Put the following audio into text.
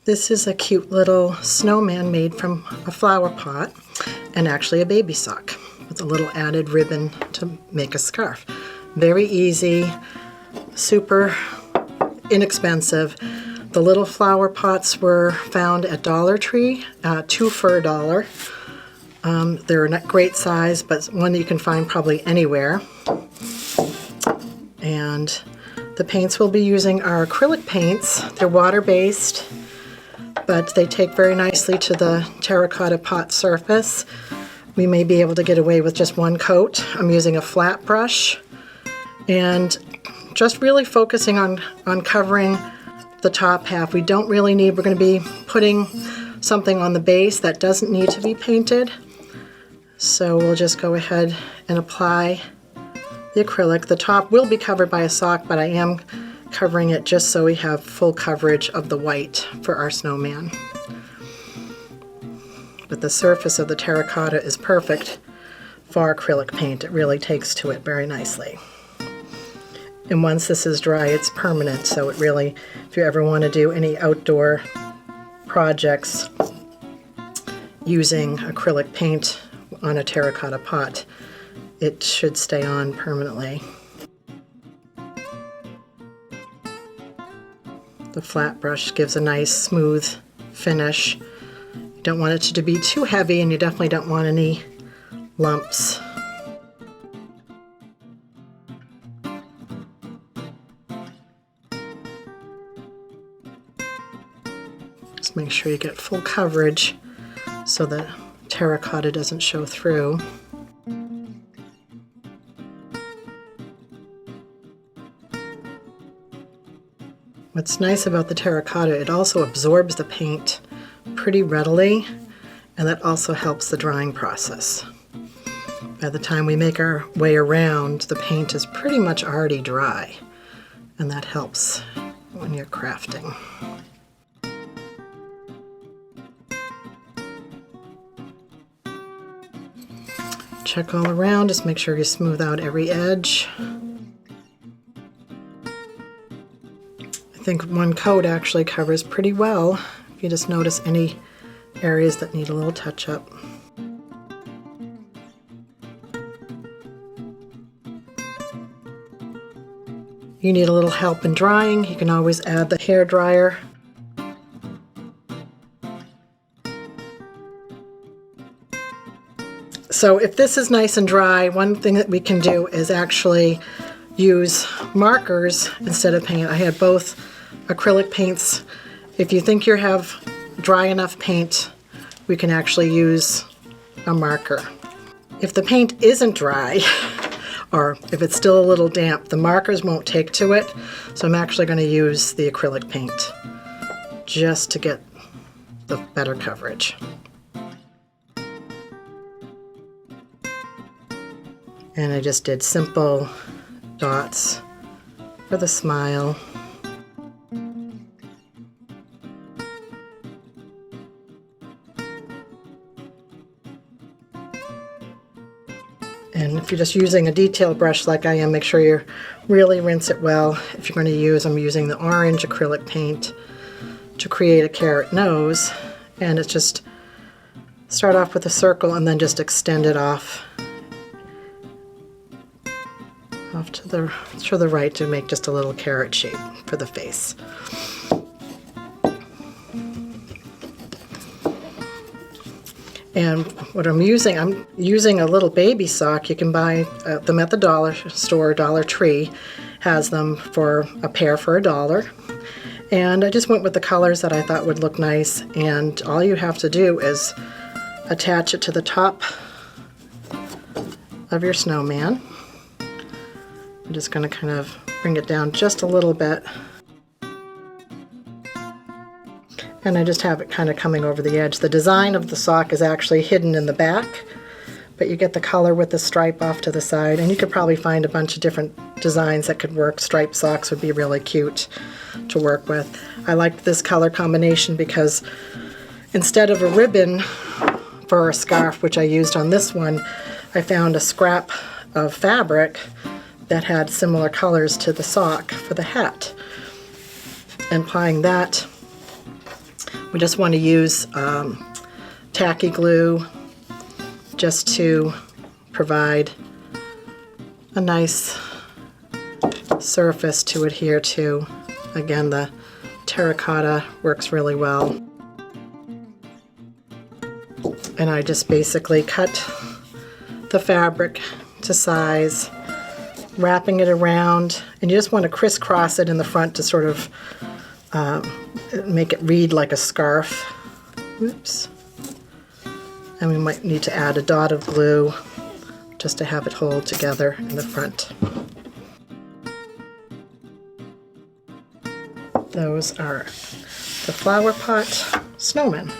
This is a cute little snowman made from a flower pot and actually a baby sock with a little added ribbon to make a scarf. Very easy, super inexpensive. The little flower pots were found at Dollar Tree, 2 for $1. They're a great size, but one that you can find probably anywhere. And the paints we'll be using are acrylic paints. They're water-based, but they take very nicely to the terracotta pot surface. We may be able to get away with just one coat. I'm using a flat brush and just really focusing on covering the top half. We don't really need, we're going to be putting something on the base that doesn't need to be painted. So we'll just go ahead and apply the acrylic. The top will be covered by a sock, but I am covering it just so we have full coverage of the white for our snowman. But the surface of the terracotta is perfect for acrylic paint. It really takes to it very nicely. And once this is dry, it's permanent, so it really, if you ever want to do any outdoor projects using acrylic paint on a terracotta pot, it should stay on permanently. The flat brush gives a nice smooth finish. You don't want it to be too heavy, and you definitely don't want any lumps. Just make sure you get full coverage so the terracotta doesn't show through. What's nice about the terracotta, it also absorbs the paint pretty readily, and that also helps the drying process. By the time we make our way around, the paint is pretty much already dry, and that helps when you're crafting. Check all around, just make sure you smooth out every edge. I think one coat actually covers pretty well if you just notice any areas that need a little touch-up. You need a little help in drying, you can always add the hair dryer. So if this is nice and dry, one thing that we can do is actually use markers instead of paint. I had both acrylic paints. If you think you have dry enough paint, we can actually use a marker. If the paint isn't dry, or if it's still a little damp, the markers won't take to it, so I'm actually going to use the acrylic paint just to get the better coverage. And I just did simple dots for the smile. And if you're just using a detail brush like I am, make sure you really rinse it well. If you're going to use, I'm using the orange acrylic paint to create a carrot nose. And it's just start off with a circle and then just extend it off to the right to make just a little carrot shape for the face. And what I'm using a little baby sock. You can buy them at the dollar store. Dollar Tree has them for a pair for $1. And I just went with the colors that I thought would look nice, and all you have to do is attach it to the top of your snowman. I'm just going to kind of bring it down just a little bit. And I just have it kind of coming over the edge. The design of the sock is actually hidden in the back, but you get the color with the stripe off to the side, and you could probably find a bunch of different designs that could work. Striped socks would be really cute to work with. I liked this color combination because instead of a ribbon for a scarf, which I used on this one, I found a scrap of fabric that had similar colors to the sock for the hat. And applying that We just want to use tacky glue just to provide a nice surface to adhere to. Again, the terracotta works really well. And I just basically cut the fabric to size, wrapping it around, and you just want to crisscross it in the front to sort of make it read like a scarf. Oops. And we might need to add a dot of glue just to have it hold together in the front. Those are the flower pot snowmen.